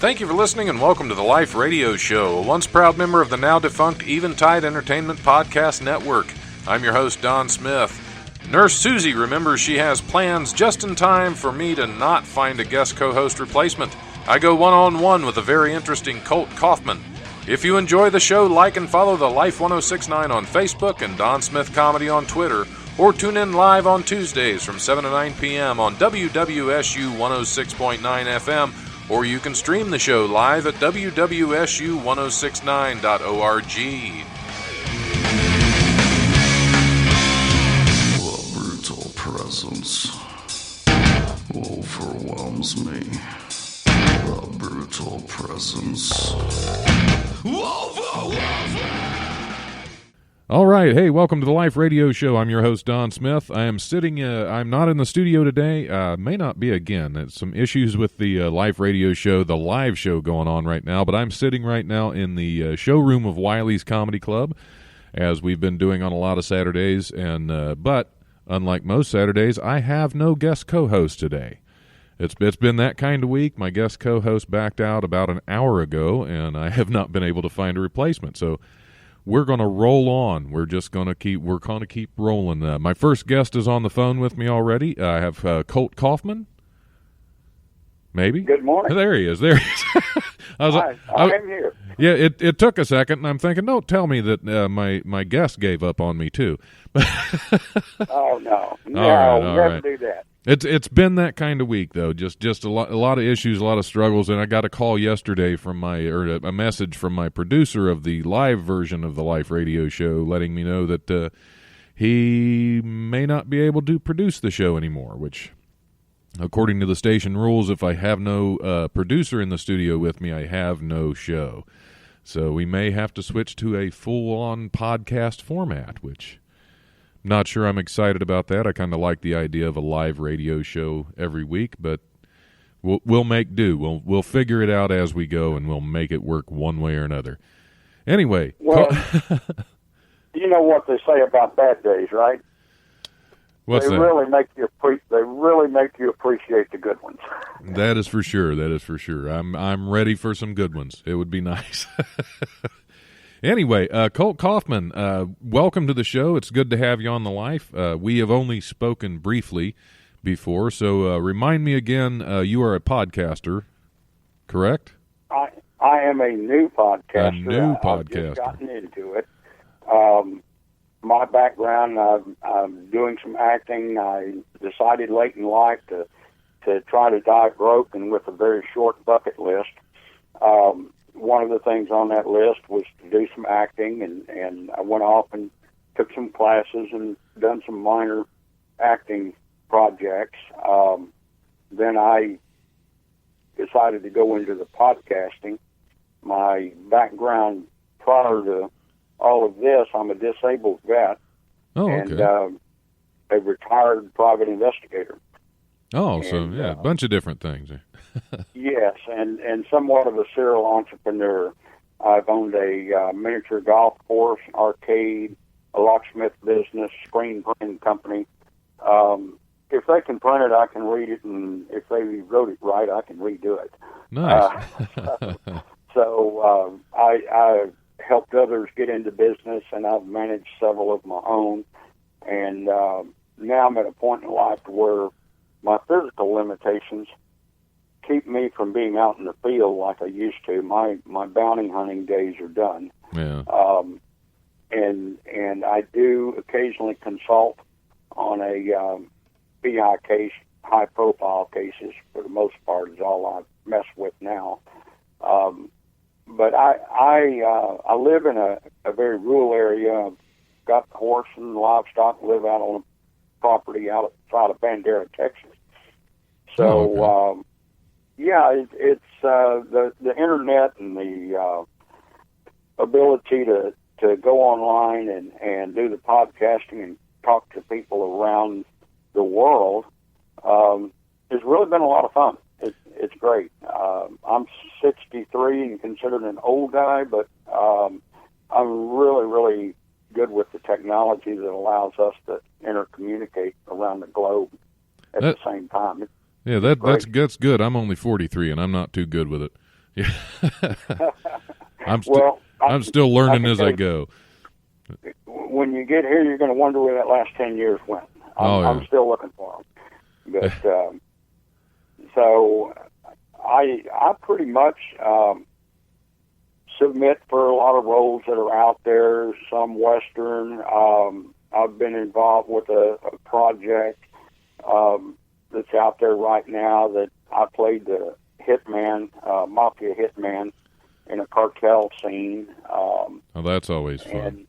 Thank you for listening and welcome to the Life Radio Show, a once proud member of the now defunct Eventide Entertainment Podcast Network. I'm your host, Don Smith. Nurse Susie remembers she has plans just in time for me to not find a guest co-host replacement. I go one-on-one with a very interesting Colt Kaufman. If you enjoy the show, like and follow the Life 1069 on Facebook and Don Smith Comedy on Twitter, or tune in live on Tuesdays from 7 to 9 p.m. on WWSU 106.9 FM, or you can stream the show live at wwsu1069.org. The brutal presence overwhelms me. The brutal presence overwhelms me. All right, hey, welcome to the Life Radio Show. I'm your host, Don Smith. I am sitting, I'm not in the studio today, may not be again. There's some issues with the Life Radio Show, the live show going on right now, but I'm sitting right now in the showroom of Wiley's Comedy Club, as we've been doing on a lot of Saturdays, and but unlike most Saturdays, I have no guest co-host today. It's been that kind of week. My guest co-host backed out about an hour ago, and I have not been able to find a replacement, so we're going to roll on. We're going to keep rolling. My first guest is on the phone with me already. I have Colt Kaufman. Maybe. Good morning. There he is. I am here. Yeah, it took a second, and I'm thinking, don't tell me that my guest gave up on me too. Oh no, all never right. do that. It's been that kind of week though. Just a lot of issues, a lot of struggles, and I got a call yesterday from a message from my producer of the live version of the Life Radio Show, letting me know that he may not be able to produce the show anymore. Which, according to the station rules, if I have no producer in the studio with me, I have no show. So we may have to switch to a full-on podcast format, which I'm not sure I'm excited about that. I kind of like the idea of a live radio show every week, but we'll make do. We'll figure it out as we go, and we'll make it work one way or another. Anyway. Well, you know what they say about bad days, right? What's they that? really make you appreciate the good ones. That is for sure. I'm ready for some good ones. It would be nice. Anyway, Colt Kaufman, welcome to the show. It's good to have you on the Life. We have only spoken briefly before, so remind me again, you are a podcaster, correct? I am a new podcaster. A new podcaster. I've just gotten into it. My background, I'm doing some acting. I decided late in life to try to dive broke, and with a very short bucket list. One of the things on that list was to do some acting, and I went off and took some classes and done some minor acting projects. Then I decided to go into the podcasting. My background prior to all of this, I'm a disabled vet, and a retired private investigator. Oh, so yeah, a bunch of different things. Yes, and somewhat of a serial entrepreneur. I've owned a miniature golf course, arcade, a locksmith business, screen printing company. If they can print it, I can read it, and if they wrote it right, I can redo it. Nice. So I helped others get into business, and I've managed several of my own. And now I'm at a point in life where my physical limitations keep me from being out in the field like I used to. My bounty hunting days are done. Yeah. And I do occasionally consult on a PI case, high profile cases. For the most part, is all I mess with now. But I live in a very rural area. I've got horse and livestock. Live out on a property outside of Bandera, Texas. So. Yeah, it's the internet and the ability to go online and do the podcasting and talk to people around the world has really been a lot of fun. It's great. I'm 63 and considered an old guy, but I'm really, really good with the technology that allows us to intercommunicate around the globe at the same time. Yeah, that's good. I'm only 43, and I'm not too good with it. I'm Well, I'm still learning can as tell I you, go. when you get here, you're going to wonder where that last 10 years went. I'm still looking for them. But so I pretty much submit for a lot of roles that are out there, some Western. I've been involved with a project that's out there right now that I played the hitman, mafia hitman in a cartel scene. Oh, that's always fun. And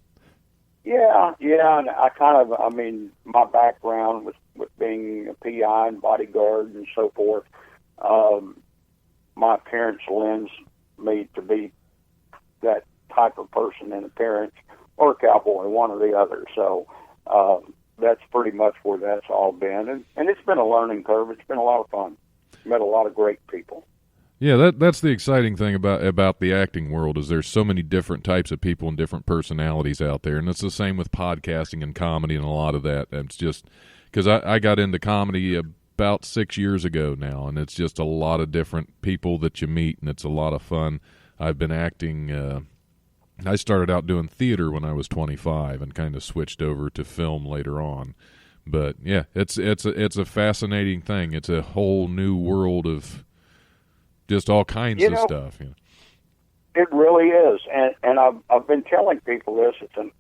yeah, and I mean, my background with being a PI and bodyguard and so forth, my appearance lends me to be that type of person in appearance, or a cowboy, one or the other. So that's pretty much where that's all been. And it's been a learning curve. It's been a lot of fun. Met a lot of great people. Yeah, that's the exciting thing about the acting world is there's so many different types of people and different personalities out there, and it's the same with podcasting and comedy and a lot of that. It's just because I got into comedy about 6 years ago now, and it's just a lot of different people that you meet, and it's a lot of fun. I've been acting. I started out doing theater when I was 25, and kind of switched over to film later on. But yeah, it's a fascinating thing. It's a whole new world of just all kinds of stuff. You know. It really is, and I've been telling people this. It's an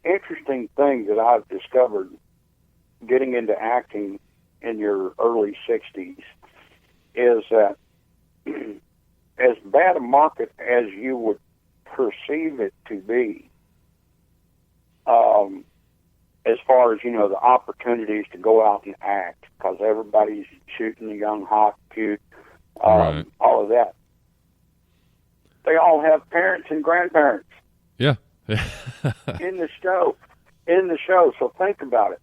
interesting thing that I've discovered getting into acting in your early 60s is that as bad a market as you would perceive it to be, as far as, the opportunities to go out and act, because everybody's shooting the young, hot, cute, right. all of that. They all have parents and grandparents. Yeah. in the show. So think about it.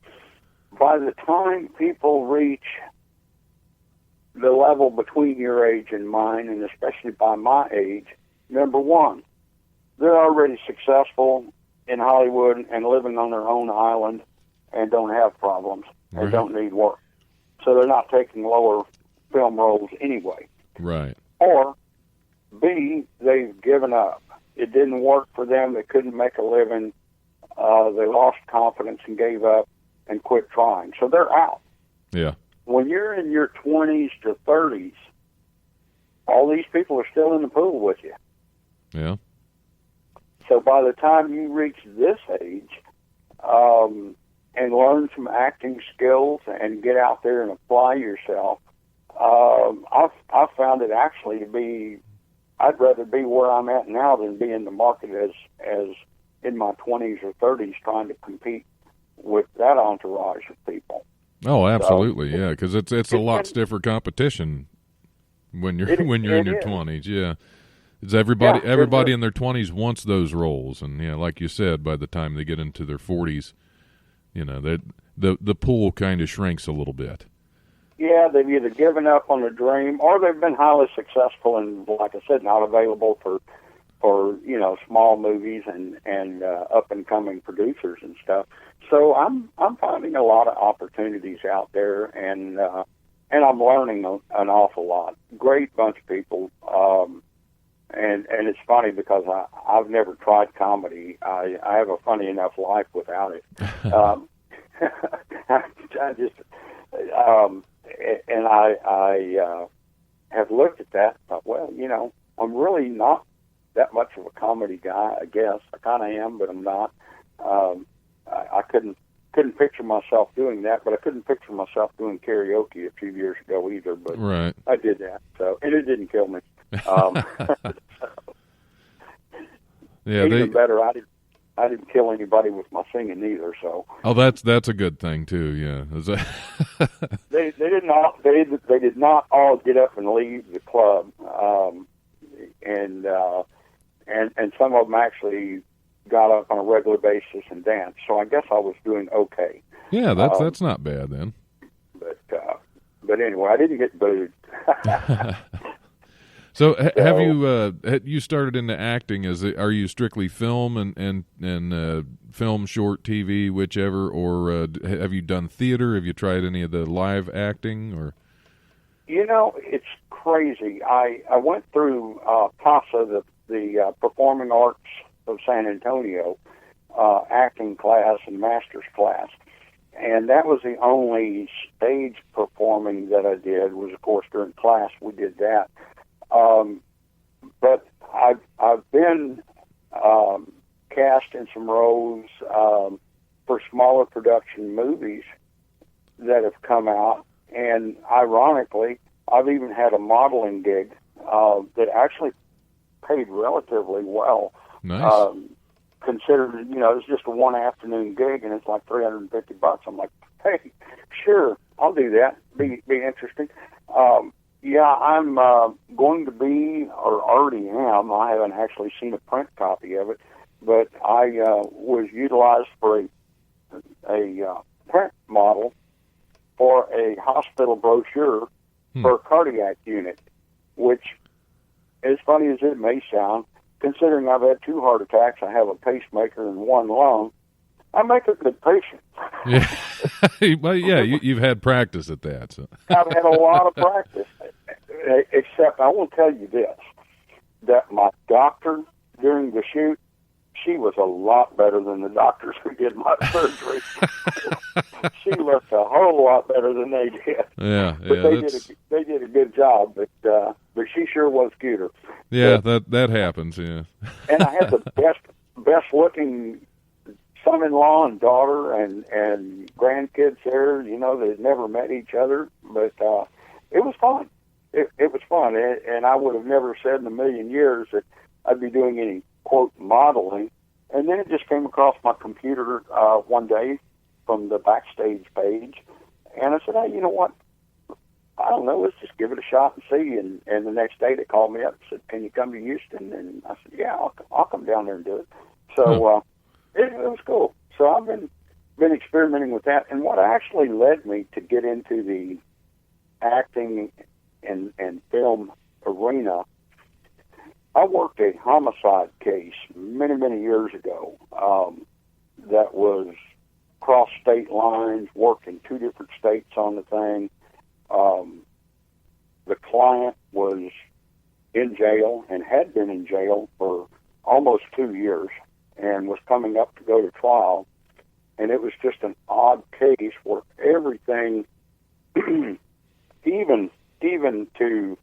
By the time people reach the level between your age and mine, and especially by my age, number one, they're already successful in Hollywood and living on their own island and don't have problems and Right. don't need work. So they're not taking lower film roles anyway. Right. Or, B, they've given up. It didn't work for them. They couldn't make a living. They lost confidence and gave up and quit trying. So they're out. Yeah. When you're in your 20s to 30s, all these people are still in the pool with you. Yeah. So by the time you reach this age and learn some acting skills and get out there and apply yourself, I've found it actually to be, I'd rather be where I'm at now than be in the market as in my 20s or 30s trying to compete with that entourage of people. Oh, absolutely, yeah, because it's a lot been, stiffer competition when you're it in your is. 20s. Yeah, it's everybody Yeah, in their 20s wants those roles, and yeah, like you said, by the time they get into their 40s, the pool kind of shrinks a little bit. Yeah, they've either given up on the dream or they've been highly successful and, like I said, not available for small movies and up and coming producers and stuff. So I'm finding a lot of opportunities out there, and I'm learning an awful lot. Great bunch of people, and it's funny because I've never tried comedy. I have a funny enough life without it. I just and I have looked at that and thought, well, I'm really not that much of a comedy guy, I guess. I kind of am, but I'm not. I couldn't picture myself doing that, but I couldn't picture myself doing karaoke a few years ago either. But Right. I did that, and it didn't kill me. Yeah, even better, I didn't kill anybody with my singing either. So that's a good thing too. Yeah, Is that they did not all get up and leave the club, and some of them actually got up on a regular basis and danced. So I guess I was doing okay. Yeah, that's not bad then. But anyway, I didn't get booed. So have you started into acting? Are you strictly film and film, short, TV, whichever, or have you done theater? Have you tried any of the live acting or? It's crazy. I went through CASA, the Performing Arts of San Antonio, acting class and master's class. And that was the only stage performing that I did, was, of course, during class we did that. But I've been cast in some roles for smaller production movies that have come out. And ironically, I've even had a modeling gig that actually paid relatively well. Nice. Considered, it's just a one afternoon gig and it's like $350. I'm like, hey, sure, I'll do that. Be interesting. I'm going to be, or already am. I haven't actually seen a print copy of it, but I was utilized for a print model for a hospital brochure for a cardiac unit, which, as funny as it may sound, considering I've had 2 heart attacks, I have a pacemaker and 1 lung, I make a good patient. Yeah, well, yeah, you've had practice at that. So. I've had a lot of practice, except I will tell you this, that my doctor during the shoot, she was a lot better than the doctors who did my surgery. She looked a whole lot better than they did. Yeah, but they did a good job. But she sure was cuter. Yeah, that happens. Yeah. And I had the best looking son-in-law and daughter and grandkids there. They'd never met each other, but it was fun. It was fun, and I would have never said in a million years that I'd be doing any quote modeling. And then it just came across my computer one day from the backstage page, and I said, hey, you know what? I don't know, let's just give it a shot and see. And the next day they called me up and said, can you come to Houston? And I said, yeah, I'll come down there and do it. So it was cool. So I've been experimenting with that. And what actually led me to get into the acting and film arena, I worked a homicide case many, many years ago that was cross state lines, worked in 2 different states on the thing. The client was in jail and had been in jail for almost 2 years and was coming up to go to trial. And it was just an odd case where everything, even to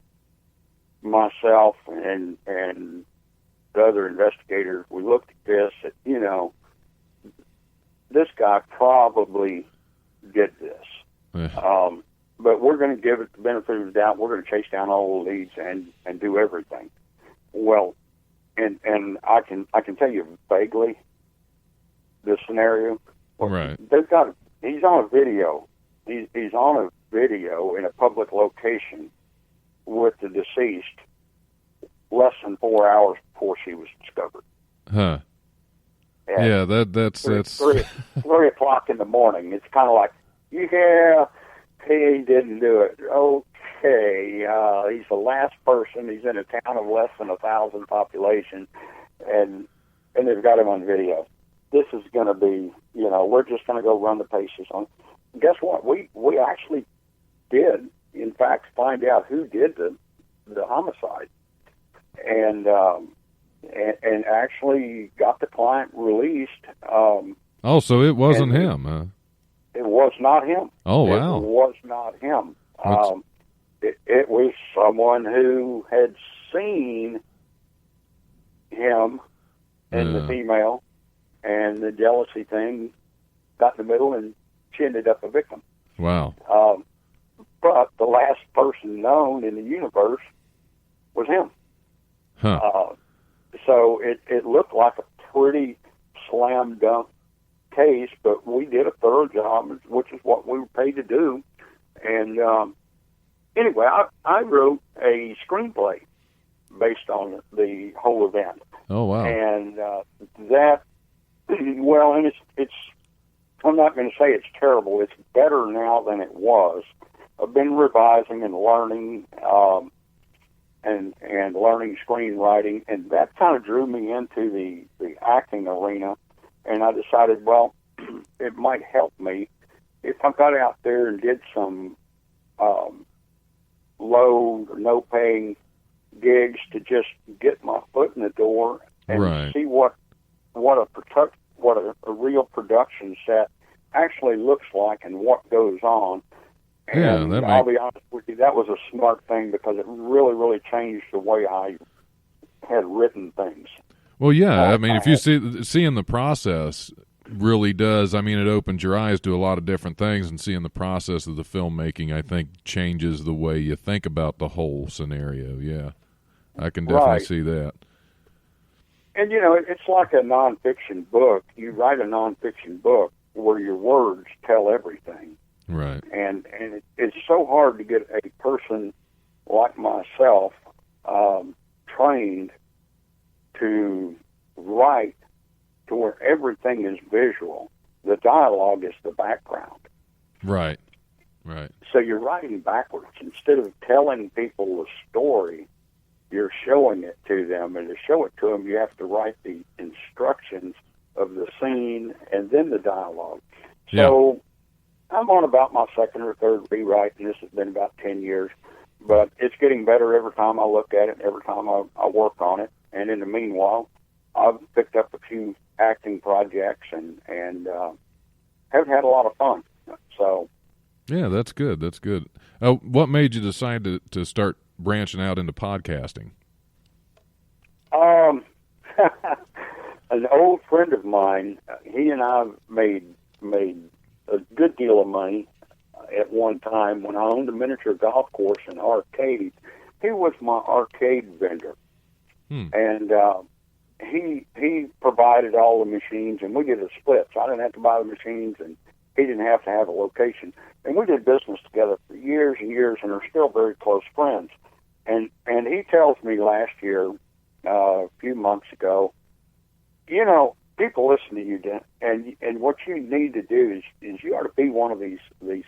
myself and the other investigators, we looked at this, this guy probably did this. Yeah. But we're going to give it the benefit of the doubt. We're going to chase down all the leads and do everything. Well, and I can tell you vaguely the scenario. Right. He's on a video. He's on a video in a public location with the deceased less than 4 hours before she was discovered. Huh. And yeah, that's 3 o'clock in the morning. It's kind of like, yeah, he didn't do it. Okay, he's the last person. He's in a town of less than 1,000 population, and they've got him on video. This is going to be, we're just going to go run the paces on. Guess what? We actually did, in fact, find out who did the homicide, and actually got the client released. So it wasn't him, huh? It was not him. Oh, wow. It was not him. It was someone who had seen him and the female, and the jealousy thing got in the middle, and she ended up a victim. Wow. But the last person known in the universe was him. Huh. So it looked like a pretty slam dunk case, but we did a thorough job, which is what we were paid to do. And anyway, I wrote a screenplay based on the whole event. Oh, wow. And that, well, and it's I'm not going to say it's terrible. It's better now than it was. I've been revising and learning, and learning screenwriting, and that kind of drew me into the acting arena. And I decided, well, it might help me if I got out there and did some low or no paying gigs to just get my foot in the door and Right. see what a real production set actually looks like and what goes on. Yeah, And that I'll be honest with you, that was a smart thing because it really, really changed the way I had written things. Well, yeah. I mean, if you seeing the process really does. I mean, it opens your eyes to a lot of different things, and seeing the process of the filmmaking, I think, changes the way you think about the whole scenario. Yeah, I can definitely see that. And it's like a nonfiction book. You write a nonfiction book where your words tell everything. Right. And it's so hard to get a person like myself trained to write to where everything is visual. The dialogue is the background. Right. Right. So you're writing backwards. Instead of telling people a story, you're showing it to them. And to show it to them, you have to write the instructions of the scene and then the dialogue. So I'm on about my second or third rewrite, and this has been about 10 years. But it's getting better every time I look at it, every time I work on it. And in the meanwhile, I've picked up a few acting projects and have had a lot of fun. So, yeah, that's good. That's good. What made you decide to start branching out into podcasting? An old friend of mine, he and I made a good deal of money at one time when I owned a miniature golf course and arcade. He was my arcade vendor, and he provided all the machines, and we did a split. So I didn't have to buy the machines, and he didn't have to have a location. And we did business together for years and years, and are still very close friends. And he tells me last year, a few months ago, people listen to you, and what you need to do is you ought to be one of these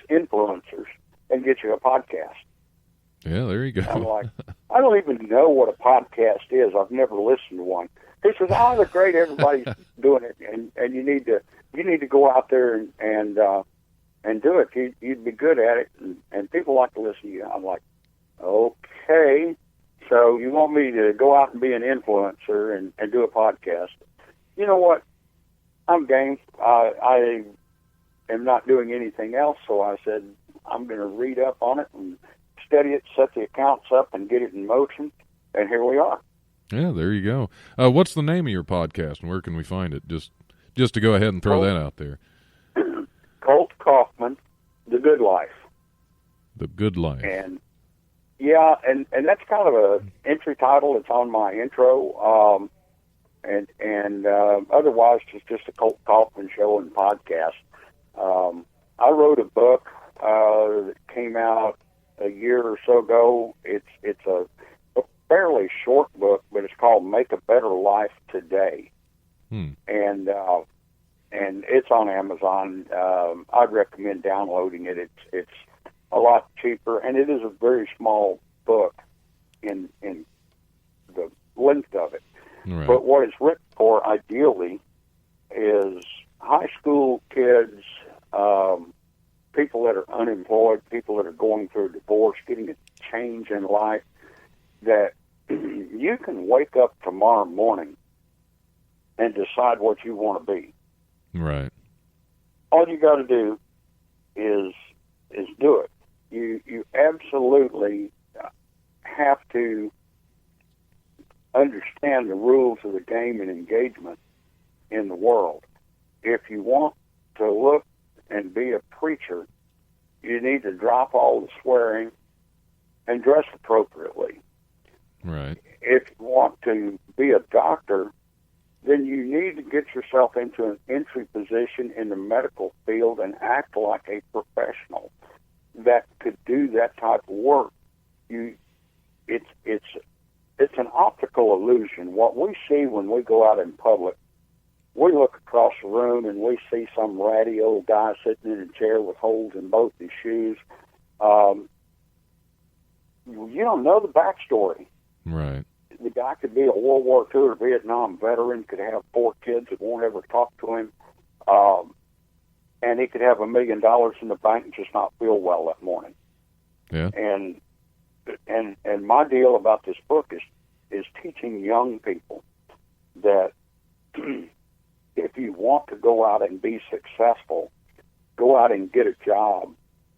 influencers and get you a podcast. Yeah, there you go. I'm like, I don't even know what a podcast is. I've never listened to one. He says, "Oh, they're great. Everybody's doing it, and you need to go out there and do it. You'd be good at it, and people like to listen to you." I'm like, okay. So you want me to go out and be an influencer and do a podcast? You know what? I'm game. I am not doing anything else, so I said I'm going to read up on it and study it, set the accounts up, and get it in motion, and here we are. Yeah, there you go. What's the name of your podcast, and where can we find it? Just to go ahead and throw that out there. Colt Kaufman, The Good Life. The Good Life. And yeah, and that's kind of a entry title. It's on my intro. And otherwise, it's just a Colt Kaufman show and podcast. I wrote a book that came out a year or so ago. It's a fairly short book, but it's called "Make a Better Life Today," and it's on Amazon. I'd recommend downloading it. It's a lot cheaper, and it is a very small book in the length of it. Right. But what it's written for, ideally, is high school kids, people that are unemployed, people that are going through a divorce, getting a change in life, that you can wake up tomorrow morning and decide what you want to be. Right. All you got to do is do it. You absolutely have to understand the rules of the game and engagement in the world. If you want to look and be a preacher, you need to drop all the swearing and dress appropriately. Right. If you want to be a doctor, then you need to get yourself into an entry position in the medical field and act like a professional that could do that type of work. It's an optical illusion. What we see when we go out in public, we look across the room and we see some ratty old guy sitting in a chair with holes in both his shoes. You don't know the backstory. Right. The guy could be a World War II or Vietnam veteran, could have 4 kids that won't ever talk to him, and he could have $1 million in the bank and just not feel well that morning. Yeah. And and my deal about this book is teaching young people that if you want to go out and be successful, go out and get a job,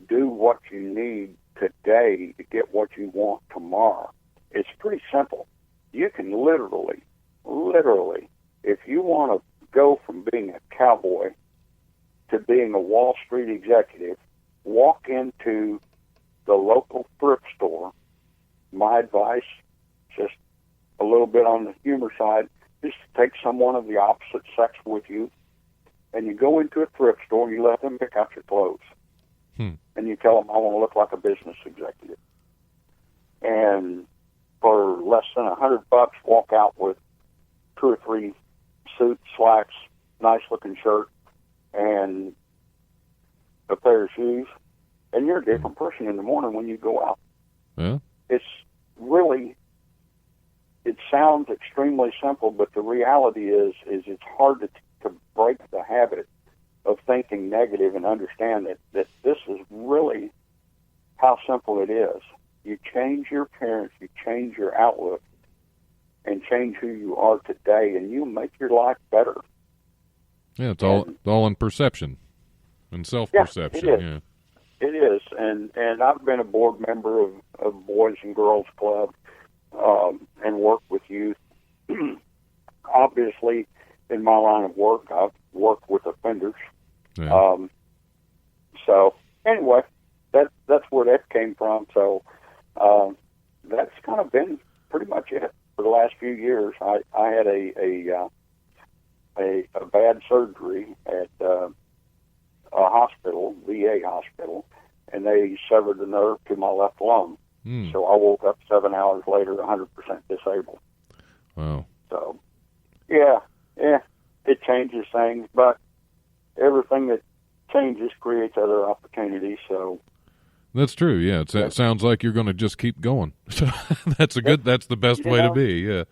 do what you need today to get what you want tomorrow. It's pretty simple. You can literally, if you want to go from being a cowboy to being a Wall Street executive, walk into the local thrift store. My advice, just a little bit on the humor side, is to take someone of the opposite sex with you, and you go into a thrift store and you let them pick out your clothes. And you tell them, I want to look like a business executive. And for less than $100, walk out with 2 or 3 suits, slacks, nice-looking shirt, and a pair of shoes, and you're a different person in the morning when you go out. Yeah. It's really, it sounds extremely simple, but the reality is it's hard to break the habit of thinking negative and understand that this is really how simple it is. You change your appearance, you change your outlook, and change who you are today, and you make your life better. Yeah, it's all in perception and self-perception. Yeah, it is. And I've been a board member of Boys and Girls Club and worked with youth. Obviously, in my line of work, I've worked with offenders. Yeah. So anyway, that's where that came from. So that's kind of been pretty much it for the last few years. I had a bad surgery at a hospital, VA hospital, and they severed the nerve to my left lung. So I woke up 7 hours later, 100% disabled. Wow. So, yeah, it changes things, but everything that changes creates other opportunities. So that's true. Yeah, it sounds like you're going to just keep going. So that's the best way to be. Yeah.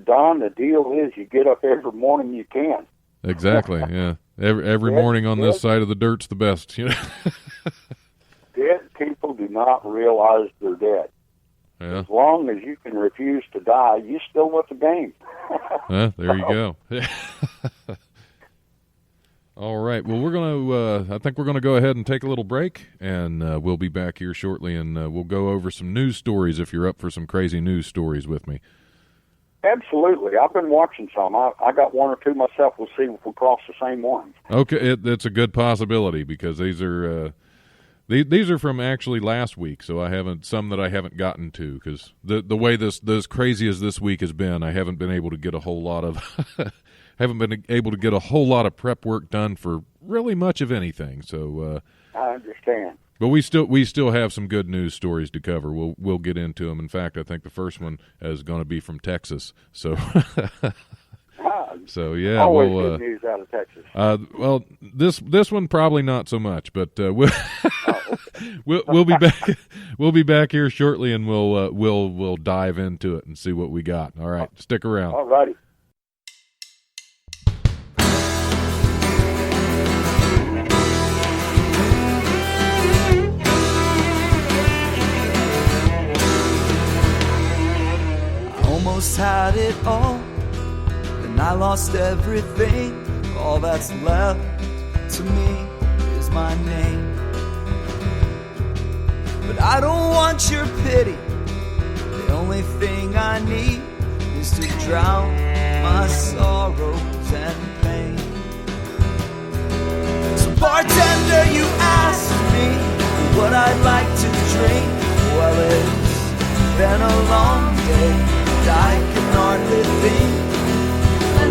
Don, the deal is you get up every morning you can. Exactly. Yeah. Every morning on this side of the dirt's the best. You know. Dead people do not realize they're dead. Yeah. As long as you can refuse to die, you still with the game. There you go. All right. Well, we're going to, I think we're going to go ahead and take a little break, and we'll be back here shortly, and we'll go over some news stories if you're up for some crazy news stories with me. Absolutely. I've been watching some. I got 1 or 2 myself. We'll see if we cross the same ones. Okay. It's a good possibility because these are from actually last week, so I haven't some that I haven't gotten to because the way this crazy as this week has been, I haven't been able to get a whole lot of prep work done for really much of anything. So I understand. But we still have some good news stories to cover. We'll get into them. In fact, I think the first one is going to be from Texas. So. So yeah, always good news out of Texas. Well, this one probably not so much, but we'll be back. We'll be back here shortly, and we'll dive into it and see what we got. All right, stick around. All righty. I almost had it all. I lost everything. All that's left to me is my name. But I don't want your pity. The only thing I need is to drown my sorrows and pain. So bartender, you asked me what I'd like to drink. Well, it's been a long day and I can hardly think.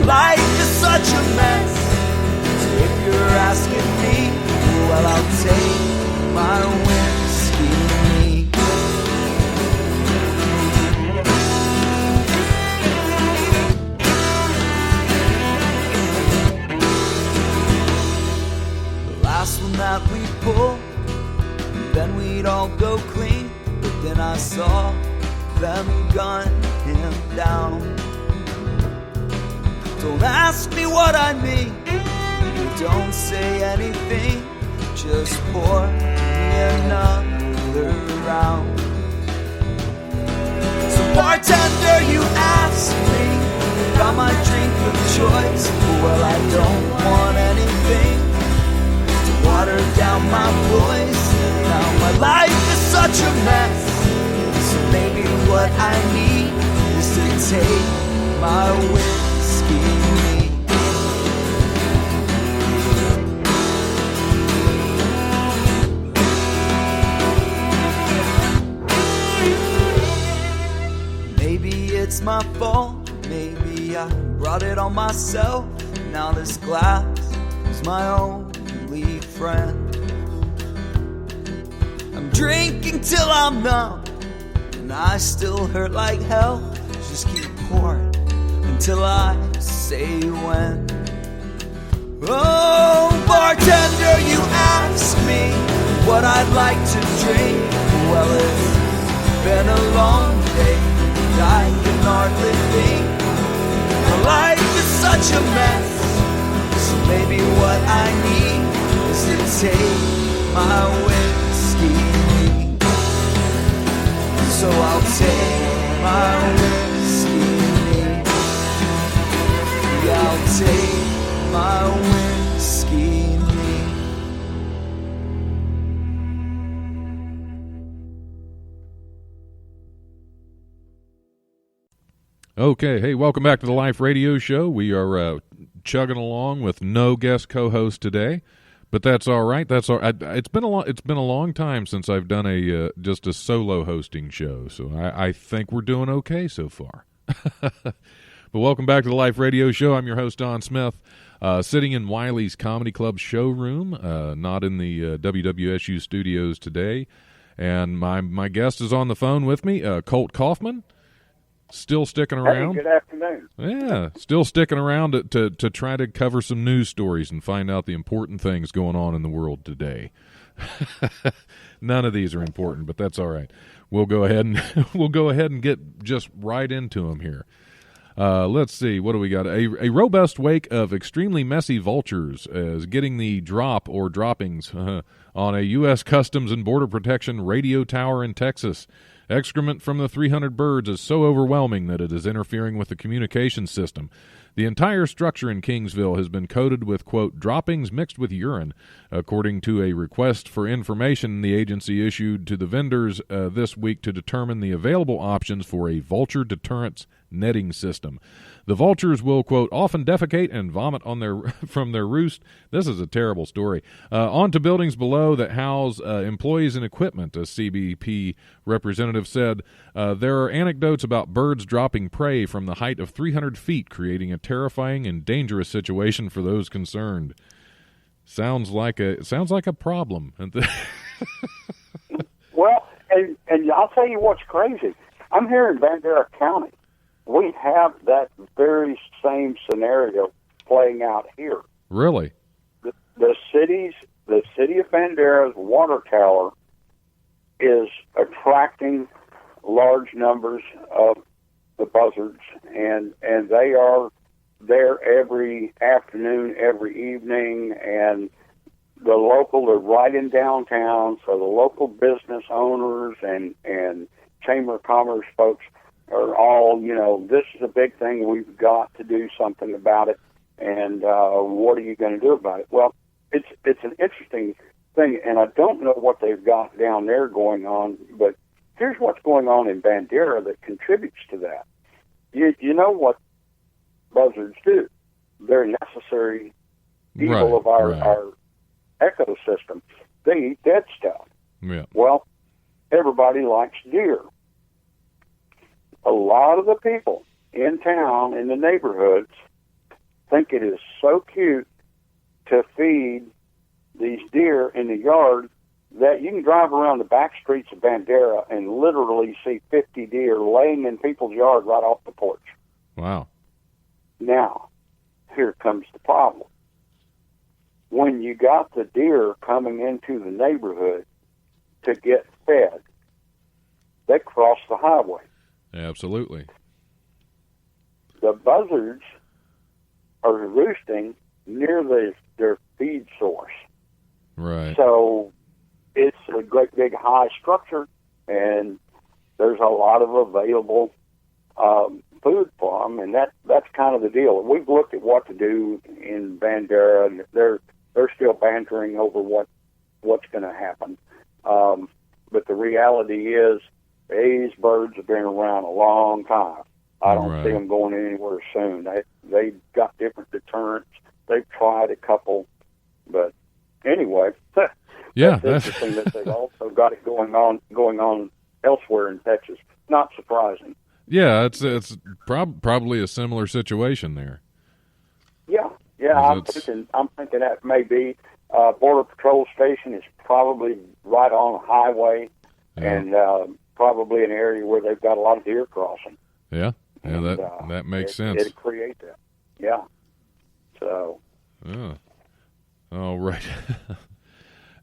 Life is such a mess. So if you're asking me, well, I'll take my whiskey neat. The last one that we pulled, then we'd all go clean. But then I saw them gun him down. Don't ask me what I mean. You don't say anything. Just pour me another round. of choice. Well, I don't want anything to water down my voice. Now my life is such a mess, so maybe what I need is to take my whiskey neat. Maybe it's my fault, maybe I brought it on myself. Now this glass is my only friend. I'm drinking till I'm numb, and I still hurt like hell. Just keep pouring until I say when. Oh, bartender, you ask me what I'd like to drink. Well, it's been a long day, I can hardly think. My life is such a mess, so maybe what I need is to take my whiskey neat. So I'll take my whiskey neat. Yeah, I'll take my whiskey neat. Okay, hey, welcome back to the Life Radio Show. We are chugging along with no guest co-host today, but that's all right. That's all. It's been a long time since I've done a just a solo hosting show, so I think we're doing okay so far. But welcome back to the Life Radio Show. I'm your host, Don Smith, sitting in Wiley's Comedy Club showroom, not in the WWSU studios today, and my guest is on the phone with me, Colt Kaufman. Still sticking around. Hey, good afternoon. Yeah, still sticking around to try to cover some news stories and find out the important things going on in the world today. None of these are important, but that's all right. We'll go ahead and get just right into them here. Let's see, what do we got? A robust wake of extremely messy vultures is getting the drop or droppings on a U.S. Customs and Border Protection radio tower in Texas. Excrement from the 300 birds is so overwhelming that it is interfering with the communication system. The entire structure in Kingsville has been coated with, quote, droppings mixed with urine, according to a request for information the agency issued to the vendors this week to determine the available options for a vulture deterrence netting system. The vultures will, quote, often defecate and vomit on from their roost. This is a terrible story. Onto buildings below that house employees and equipment, a CBP representative said. There are anecdotes about birds dropping prey from the height of 300 feet, creating a terrifying and dangerous situation for those concerned. Sounds like a problem. Well, and I'll tell you what's crazy. I'm here in Bandera County. We have that very same scenario playing out here. Really? The city of Bandera's water tower is attracting large numbers of the buzzards, and they are there every afternoon, every evening, and they're right in downtown, so the local business owners and Chamber of Commerce folks are all, this is a big thing, we've got to do something about it, and what are you going to do about it? Well, it's an interesting thing, and I don't know what they've got down there going on, but here's what's going on in Bandera that contributes to that. You know what buzzards do. They're necessary evil of our ecosystem. They eat dead stuff. Yeah. Well, everybody likes deer. A lot of the people in town, in the neighborhoods, think it is so cute to feed these deer in the yard that you can drive around the back streets of Bandera and literally see 50 deer laying in people's yard right off the porch. Wow. Now, here comes the problem. When you got the deer coming into the neighborhood to get fed, they cross the highway. Absolutely. The buzzards are roosting near their feed source. Right. So it's a great big high structure, and there's a lot of available food for them, and that's kind of the deal. We've looked at what to do in Bandera, and they're still bantering over what's going to happen. But the reality is, these birds have been around a long time. I don't see them going anywhere soon. They've got different deterrents. They've tried a couple, but anyway, yeah, that's interesting that they've also got it going on elsewhere in Texas. Not surprising. Yeah, it's probably a similar situation there. Yeah. I'm thinking that may be Border Patrol Station is probably right on a highway, and probably an area where they've got a lot of deer crossing. Yeah, that makes sense. It'd create that. Yeah. So. All right.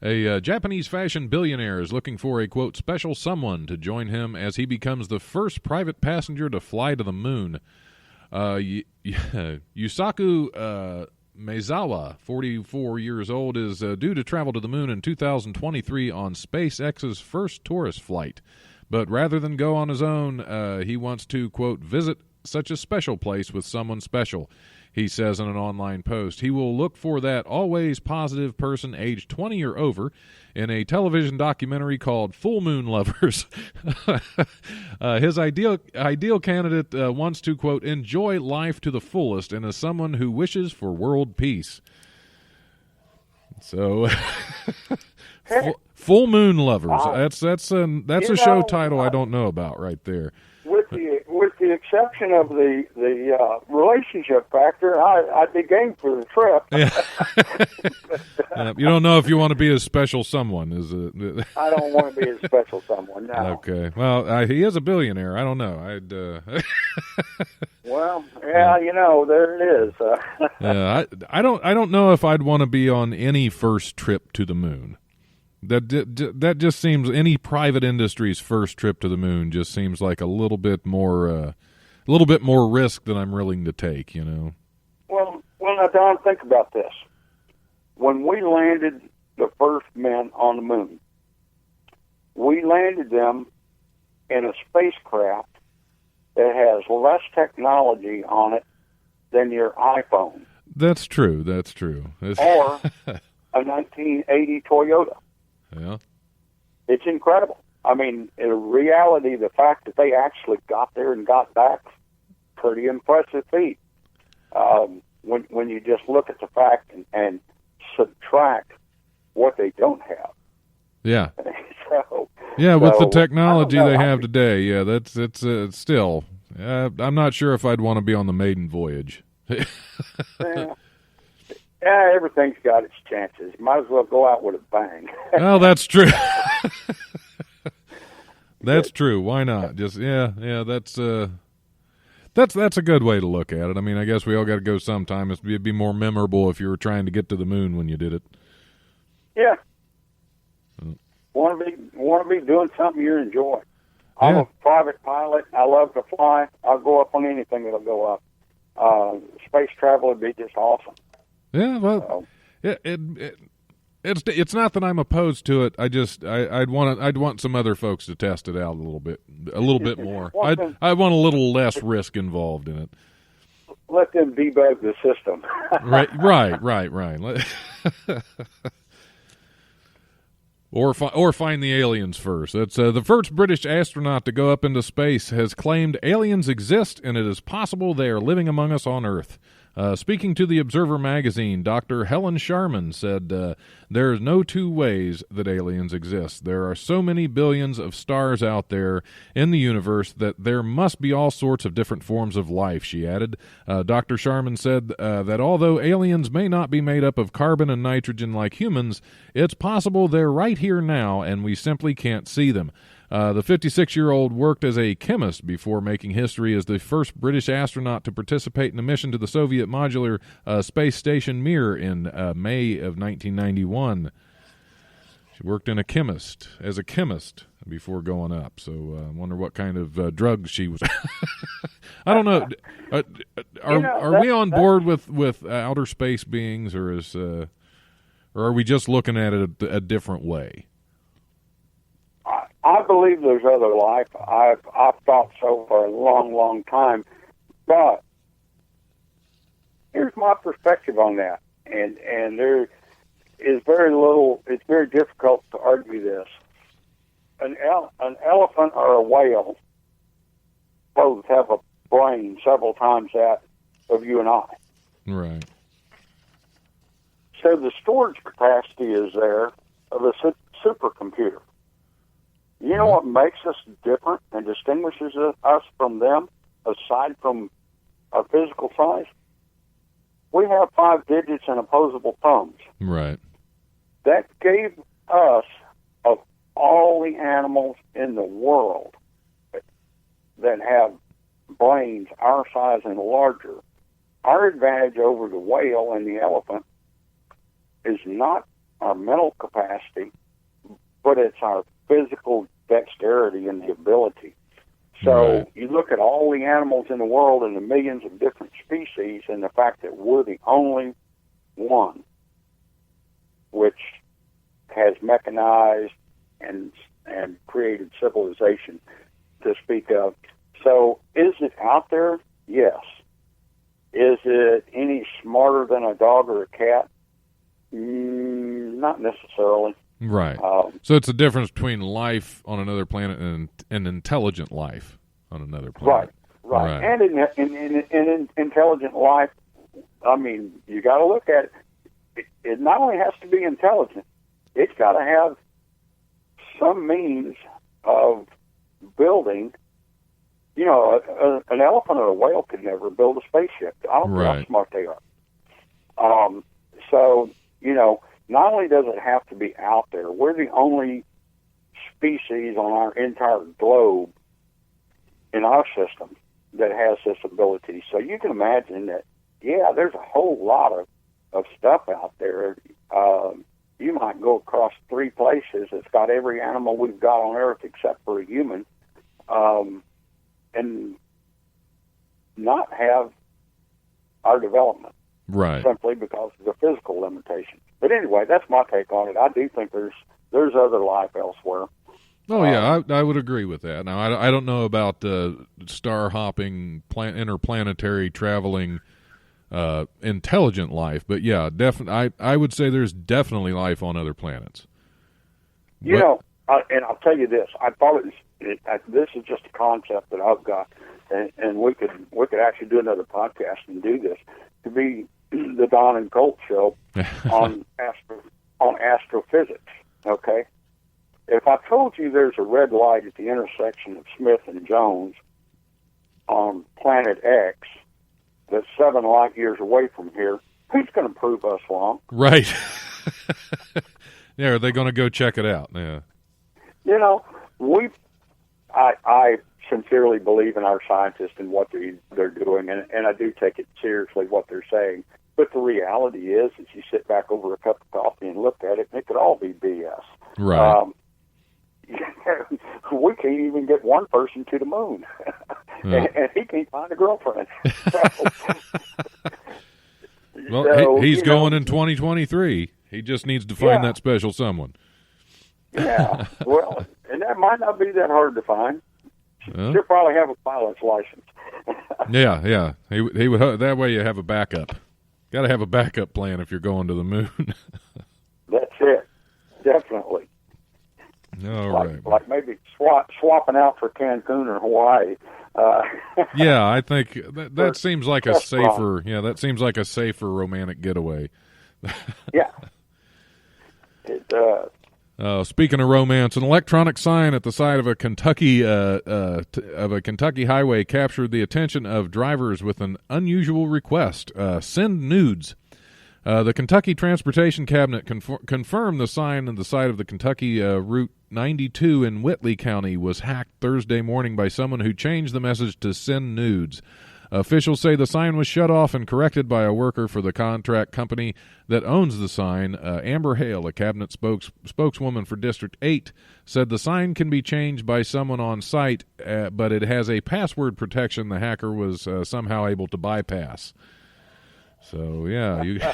A Japanese fashion billionaire is looking for a, quote, special someone to join him as he becomes the first private passenger to fly to the moon. Yusaku Maezawa, 44 years old, is due to travel to the moon in 2023 on SpaceX's first tourist flight. But rather than go on his own, he wants to, quote, visit such a special place with someone special. He says in an online post, he will look for that always positive person aged 20 or over in a television documentary called Full Moon Lovers. His ideal candidate wants to, quote, enjoy life to the fullest and is someone who wishes for world peace. So, Full Moon Lovers. That's a show title I don't know about right there. With the exception of the relationship factor, I'd be game for the trip. Yeah. You don't know if you want to be a special someone, is it? I don't want to be a special someone. No. Okay. Well, he is a billionaire. I don't know. Well, yeah, there it is. Yeah, I don't know if I'd want to be on any first trip to the moon. That just seems, any private industry's first trip to the moon just seems like a little bit more risk than I'm willing to take, Well, now, Don, think about this. When we landed the first men on the moon, we landed them in a spacecraft that has less technology on it than your iPhone. That's true. Or a 1980 Toyota. Yeah. It's incredible. I mean, in reality, the fact that they actually got there and got back, pretty impressive feat. When you just look at the fact and subtract what they don't have. Yeah. So, with the technology they have today, it's still. I'm not sure if I'd want to be on the maiden voyage. Yeah, everything's got its chances. Might as well go out with a bang. Well, that's true. That's true. Why not? Just that's a good way to look at it. I mean, I guess we all got to go sometime. It'd be more memorable if you were trying to get to the moon when you did it. Yeah. Want to be doing something you enjoy. I'm a private pilot. I love to fly. I'll go up on anything that'll go up. Space travel would be just awesome. Yeah, well, it's not that I'm opposed to it. I'd want some other folks to test it out a little bit more. I want a little less risk involved in it. Let them debug the system. Right. Or find the aliens first. That's the first British astronaut to go up into space has claimed aliens exist and it is possible they are living among us on Earth. Speaking to the Observer magazine, Dr. Helen Sharman said, there is no two ways that aliens exist. There are so many billions of stars out there in the universe that there must be all sorts of different forms of life, she added. Dr. Sharman said that although aliens may not be made up of carbon and nitrogen like humans, it's possible they're right here now and we simply can't see them. The 56-year-old worked as a chemist before making history as the first British astronaut to participate in a mission to the Soviet modular space station Mir in May of 1991. She worked as a chemist before going up. So I wonder what kind of drugs she was. I don't know. Are we on board with outer space beings, or are we just looking at it a different way? I believe there's other life. I've thought so for a long, long time. But here's my perspective on that, and there is very little. It's very difficult to argue this. An elephant or a whale both have a brain several times that of you and I. Right. So the storage capacity is there of a supercomputer. You know what makes us different and distinguishes us from them, aside from our physical size? We have 5 digits and opposable thumbs. Right. That gave us, of all the animals in the world that have brains our size and larger, our advantage over the whale and the elephant is not our mental capacity, but it's our physical dexterity and the ability. So Right. you look at all the animals in the world and the millions of different species, and the fact that we're the only one which has mechanized and created civilization to speak of. So is it out there? Yes. Is it any smarter than a dog or a cat? Not necessarily. Right. So it's the difference between life on another planet and intelligent life on another planet. Right. And in intelligent life, I mean, you got to look at it. It not only has to be intelligent, it's got to have some means of building. You know, an elephant or a whale could never build a spaceship. I don't care how smart they are. So, you know, not only does it have to be out there, we're the only species on our entire globe in our system that has this ability. So you can imagine that, yeah, there's a whole lot of stuff out there. You might go across 3 places that's got every animal we've got on Earth except for a human, and not have our development. Right. Simply because of the physical limitations. But anyway, that's my take on it. I do think there's other life elsewhere. Oh, yeah, I would agree with that. Now, I don't know about star hopping, interplanetary traveling, intelligent life, but yeah, I would say there's definitely life on other planets. You know, and I'll tell you this: I thought this is just a concept that I've got, and we could actually do another podcast and do this to be the Don and Colt show on astrophysics. Okay. If I told you there's a red light at the intersection of Smith and Jones on planet X that's 7 light years away from here, who's going to prove us wrong? Right. Yeah, are they going to go check it out? Yeah. You know, I sincerely believe in our scientists and what they're doing, and I do take it seriously what they're saying. But the reality is you sit back over a cup of coffee and look at it, and it could all be BS. Right. We can't even get one person to the moon, and he can't find a girlfriend. Well, he's going in 2023. He just needs to find that special someone. Yeah, well, and that might not be that hard to find. He'll probably have a pilot's license. Yeah. He would. That way, you have a backup. Got to have a backup plan if you're going to the moon. That's it, definitely. All right. Like maybe swapping out for Cancun or Hawaii. Yeah, I think that seems like a safer. Yeah, that seems like a safer romantic getaway. Yeah, it does. Speaking of romance, an electronic sign at the side of a Kentucky highway captured the attention of drivers with an unusual request: send nudes. The Kentucky Transportation Cabinet confirmed the sign on the side of the Kentucky Route 92 in Whitley County was hacked Thursday morning by someone who changed the message to send nudes. Officials say the sign was shut off and corrected by a worker for the contract company that owns the sign. Amber Hale, a cabinet spokeswoman for District 8, said the sign can be changed by someone on site, but it has a password protection the hacker was somehow able to bypass. So, yeah,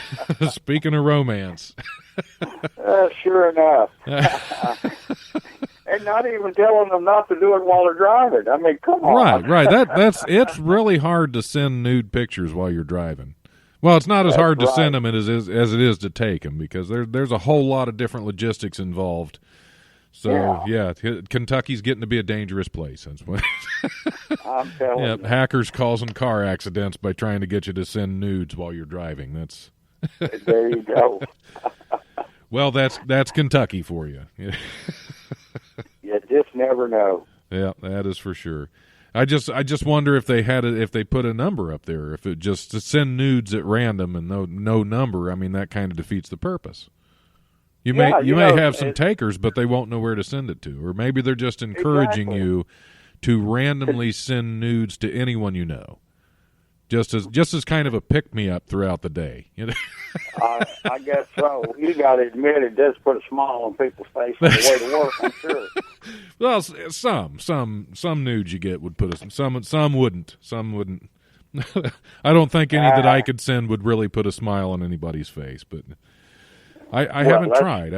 speaking of romance. Sure enough. And and not even telling them not to do it while they're driving. I mean, come on. Right. It's really hard to send nude pictures while you're driving. Well, it's not as hard to send them as it is to take them, because there's a whole lot of different logistics involved. So yeah, Kentucky's getting to be a dangerous place. That's what I'm telling you. Hackers causing car accidents by trying to get you to send nudes while you're driving. That's there you go. Well, that's Kentucky for you. You just never know. Yeah, that is for sure. I just wonder if they put a number up there, if it just to send nudes at random and no number. I mean, that kind of defeats the purpose. You may have some takers, but they won't know where to send it to, or maybe they're just encouraging you to randomly send nudes to anyone you know, just as kind of a pick me up throughout the day. You know? I guess so. You got to admit, it does put a smile on people's face on the way to work. I'm sure. Well, some nudes you get would put some wouldn't. Some wouldn't. I don't think any that I could send would really put a smile on anybody's face, but. I haven't tried.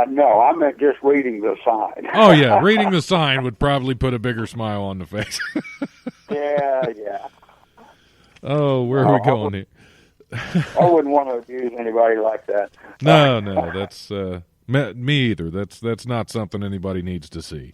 No, I meant just reading the sign. Oh, yeah. Reading the sign would probably put a bigger smile on the face. Yeah. Oh, where are we going here? I wouldn't want to abuse anybody like that. No, that's me either. That's not something anybody needs to see.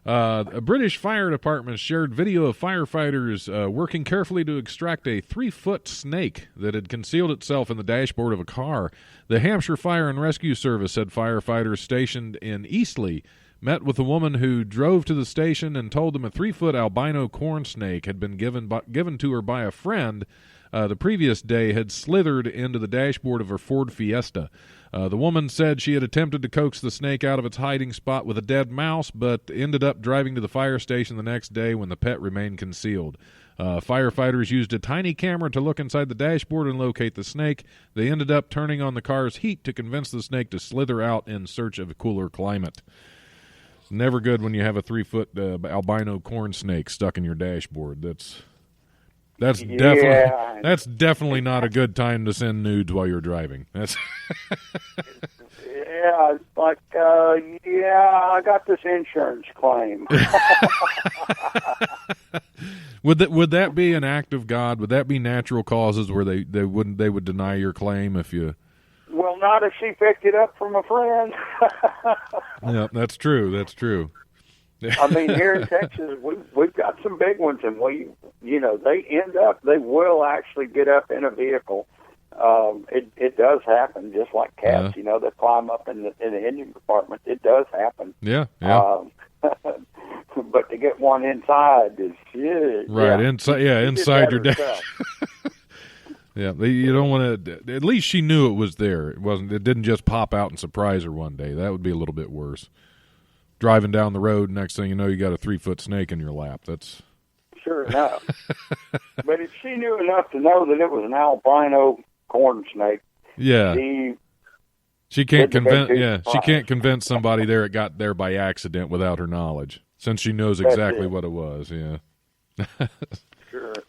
A British fire department shared video of firefighters working carefully to extract a 3-foot snake that had concealed itself in the dashboard of a car. The Hampshire Fire and Rescue Service said firefighters stationed in Eastleigh met with a woman who drove to the station and told them a 3-foot albino corn snake had been given to her by a friend. The previous day had slithered into the dashboard of her Ford Fiesta. The woman said she had attempted to coax the snake out of its hiding spot with a dead mouse, but ended up driving to the fire station the next day when the pet remained concealed. Firefighters used a tiny camera to look inside the dashboard and locate the snake. They ended up turning on the car's heat to convince the snake to slither out in search of a cooler climate. It's never good when you have a 3-foot albino corn snake stuck in your dashboard. That's definitely not a good time to send nudes while you're driving. That's yeah, it's like I got this insurance claim. Would that be an act of God? Would that be natural causes where they would deny your claim if you? Well, not if she picked it up from a friend. Yeah, that's true. I mean, here in Texas, we've got some big ones, and they will actually get up in a vehicle. It does happen, just like cats. Yeah. They climb up in the engine compartment. It does happen. Yeah. But to get one inside is right inside your dash. Yeah, you don't want to. At least she knew it was there. It didn't just pop out and surprise her one day. That would be a little bit worse. Driving down the road, next thing you know, you got a 3-foot snake in your lap. That's sure enough. But if she knew enough to know that it was an albino corn snake, she can't convince. Yeah, she can't convince somebody there it got there by accident without her knowledge, since she knows exactly what it was. Yeah.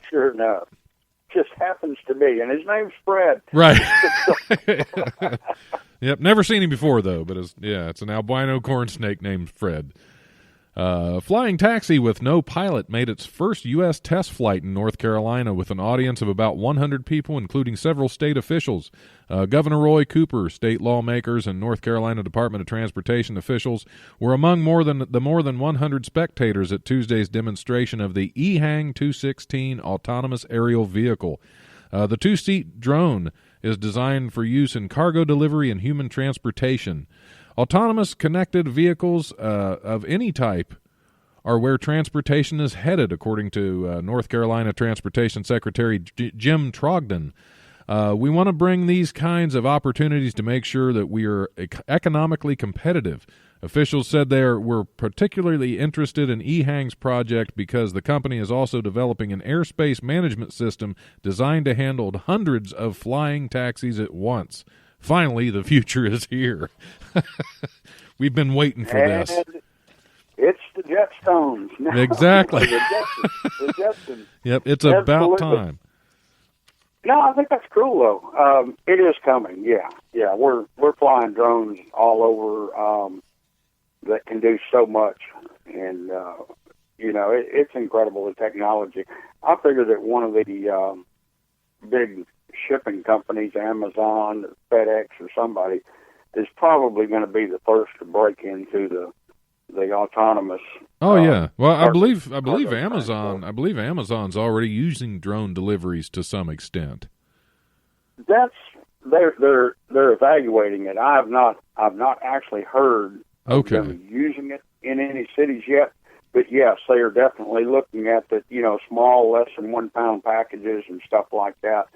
Sure enough. Just happens to be, and his name's Fred. Right. Yep, never seen him before though, but it's an albino corn snake named Fred. Flying taxi with no pilot made its first U.S. test flight in North Carolina with an audience of about 100 people, including several state officials. Governor Roy Cooper, state lawmakers, and North Carolina Department of Transportation officials were among more than 100 spectators at Tuesday's demonstration of the EHang 216 autonomous aerial vehicle. The 2-seat drone is designed for use in cargo delivery and human transportation. Autonomous connected vehicles of any type are where transportation is headed, according to North Carolina Transportation Secretary Jim Trogdon. We want to bring these kinds of opportunities to make sure that we are economically competitive. Officials said they were particularly interested in EHang's project because the company is also developing an airspace management system designed to handle hundreds of flying taxis at once. Finally, the future is here. We've been waiting for this. It's the Jetstones. Exactly. the Jetsons. Yep, it's about time. No, I think that's cool though. It is coming. Yeah. We're flying drones all over that can do so much. And, it's incredible, the technology. I figure that one of the big shipping companies, Amazon, FedEx, or somebody, is probably going to be the first to break into the autonomous. Oh yeah. Well, I believe Amazon. I believe Amazon's already using drone deliveries to some extent. They're evaluating it. I've not actually heard of them using it in any cities yet. But yes, they are definitely looking at the small, less than 1 pound packages and stuff like that.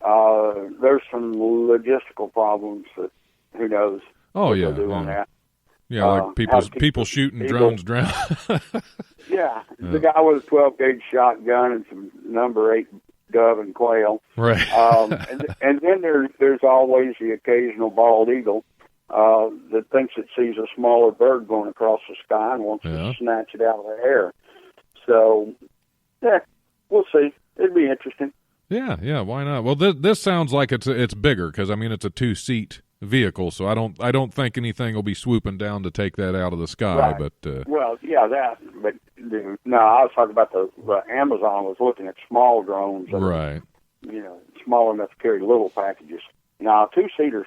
There's some logistical problems that who knows what they'll do on that. Yeah, like people shooting drones drown. Yeah, the guy with a 12-gauge shotgun and some number 8 dove and quail. Right. and then there's always the occasional bald eagle that thinks it sees a smaller bird going across the sky and wants to snatch it out of the air. So, yeah, we'll see. It'd be interesting. Yeah, why not? Well, this sounds like it's bigger because it's a 2-seat vehicle, so I don't think anything will be swooping down to take that out of the sky. Right. But but no, I was talking about the Amazon was looking at small drones, that right? Small enough to carry little packages. Now, two-seater's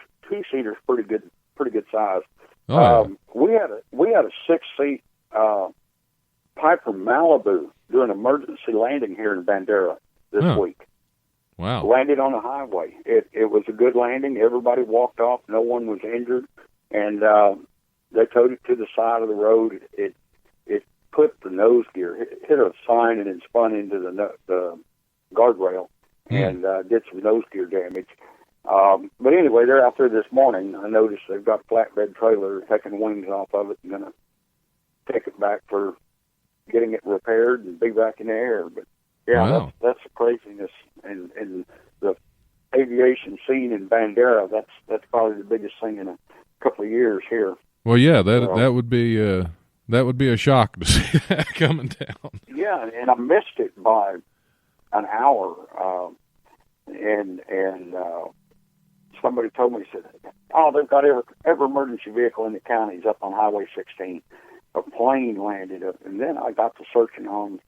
pretty good size. We had a 6-seat Piper Malibu do an emergency landing here in Bandera this week. Wow! Landed on a highway. It was a good landing. Everybody walked off. No one was injured, and they towed it to the side of the road. It put the nose gear, hit a sign, and it spun into the guardrail and did some nose gear damage. But anyway, they're out there this morning. I noticed they've got a flatbed trailer taking wings off of it and going to take it back for getting it repaired and be back in the air. But yeah, wow. that's the craziness in the aviation scene in Bandera. That's probably the biggest thing in a couple of years here. Well, yeah, that would be a shock to see that coming down. Yeah, and I missed it by an hour. And somebody told me, said, "Oh, they've got every emergency vehicle in the counties up on Highway 16." A plane landed up, and then I got to searching on,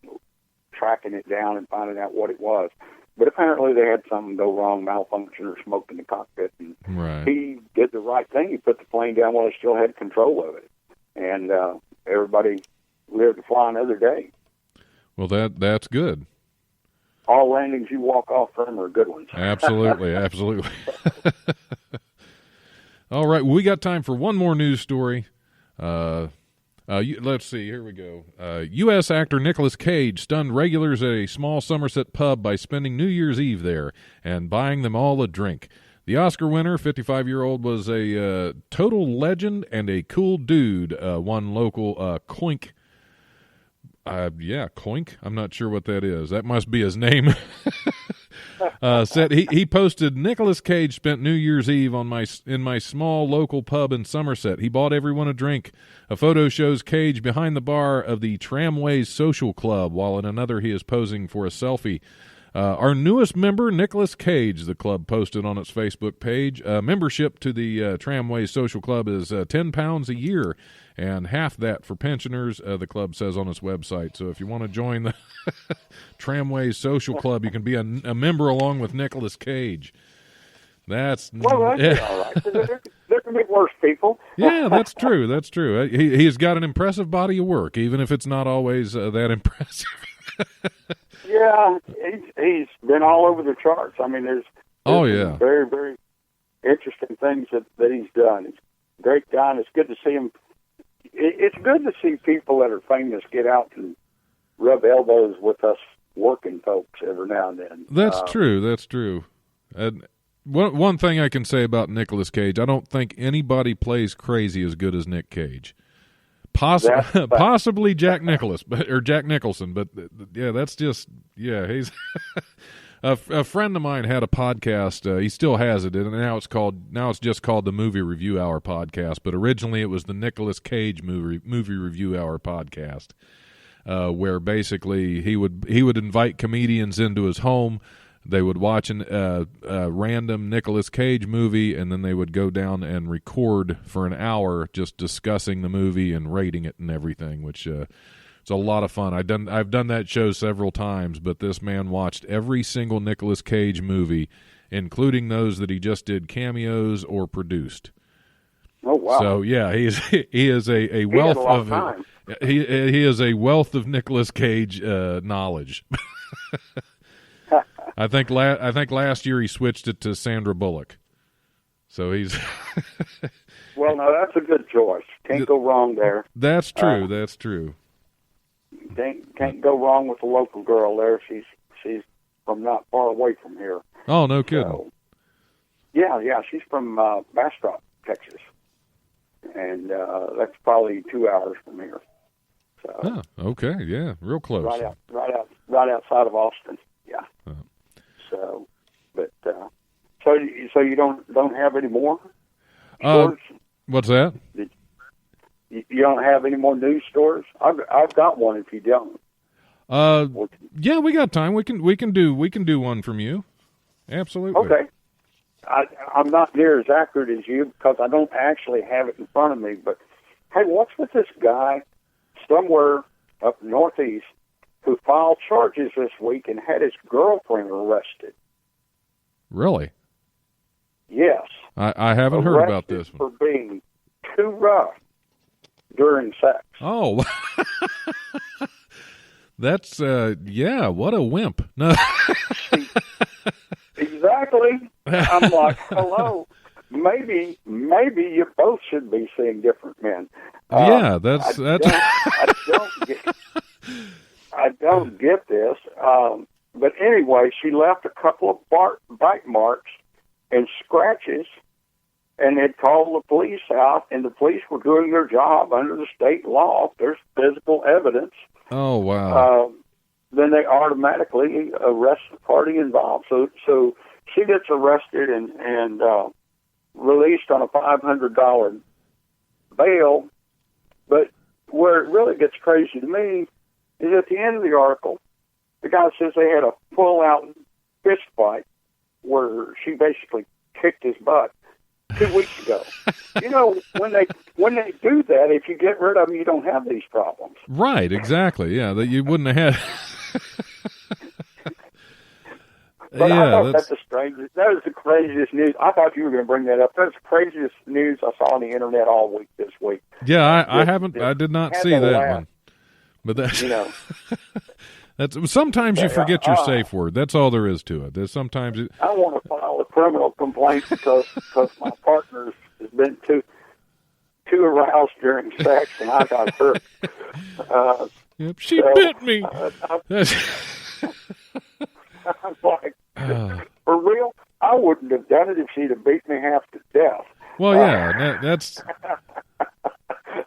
tracking it down and finding out what it was. But apparently they had something go wrong, malfunction or smoke in the cockpit. And he did the right thing. He put the plane down while he still had control of it. And everybody lived to fly another day. Well, that's good. All landings you walk off from are good ones. Absolutely. All right, we got time for one more news story. Let's see, here we go. U.S. actor Nicolas Cage stunned regulars at a small Somerset pub by spending New Year's Eve there and buying them all a drink. The Oscar winner, 55-year-old, was a total legend and a cool dude, one local Coink. Coink? I'm not sure what that is. That must be his name. Said he posted, Nicolas Cage spent New Year's Eve in my small local pub in Somerset. He bought everyone a drink. A photo shows Cage behind the bar of the Tramways Social Club, while in another he is posing for a selfie. Our newest member, Nicolas Cage, the club posted on its Facebook page. Membership to the Tramways Social Club is £10 a year, and half that for pensioners, the club says on its website. So if you want to join the Tramways Social Club, you can be a member along with Nicolas Cage. That's all right. There can be worse people. Yeah, that's true. He's got an impressive body of work, even if it's not always that impressive. Yeah, he's been all over the charts. I mean, there's some very, very interesting things that he's done. He's a great guy, and it's good to see him. It's good to see people that are famous get out and rub elbows with us working folks every now and then. That's true. One thing I can say about Nicolas Cage, I don't think anybody plays crazy as good as Nick Cage. Possibly Jack Nicholson, but yeah, that's just he's a friend of mine had a podcast. He still has it, and now it's just called the Movie Review Hour podcast. But originally it was the Nicolas Cage movie Review Hour podcast, where basically he would invite comedians into his home. They would watch a random Nicolas Cage movie, and then they would go down and record for an hour just discussing the movie and rating it and everything, which it's a lot of fun. I've done that show several times, but this man watched every single Nicolas Cage movie, including those that he just did cameos or produced. Oh wow! So yeah, he is a wealth of time. he is a wealth of Nicolas Cage knowledge. I think last year he switched it to Sandra Bullock. So he's Well, no, that's a good choice. Can't go wrong there. That's true. That's true. Can't go wrong with the local girl there. She's from not far away from here. Oh, no kidding. So, yeah, she's from Bastrop, Texas, and that's probably 2 hours from here. So, okay, yeah, real close. Right outside of Austin. Yeah. So, but so you don't have any more stores? What's that? You don't have any more news stores? I've got one. If you don't, yeah, we got time. We can do one from you. Absolutely. Okay. I'm not near as accurate as you because I don't actually have it in front of me. But hey, what's with this guy somewhere up northeast who filed charges this week and had his girlfriend arrested? Really? Yes. I haven't heard about this one. For being too rough during sex. Oh. That's yeah, what a wimp. No. Exactly. I'm like, hello. Maybe you both should be seeing different men. Yeah, that's. I don't get this. But anyway, she left a couple of bite marks and scratches, and had called the police out, and the police were doing their job under the state law. There's physical evidence. Oh wow. Then they automatically arrest the party involved. So she gets arrested and released on a $500 bail. But where it really gets crazy to me is at the end of the article, the guy says they had a full-out fist fight where she basically kicked his butt 2 weeks ago. You know, when they do that, if you get rid of them, you don't have these problems. Right, exactly. Yeah, that you wouldn't have had. But yeah, I thought that's the strangest. That was the craziest news. I thought you were going to bring that up. That's the craziest news I saw on the internet all week this week. Yeah, I haven't. I did not see that one. But that's that's sometimes you forget your safe word. That's all there is to it. There's sometimes I want to file a criminal complaint because my partner has been too aroused during sex and I got hurt. Yep, she bit me. I'm like, for real? I wouldn't have done it if she'd have beat me half to death. Well, yeah, that's.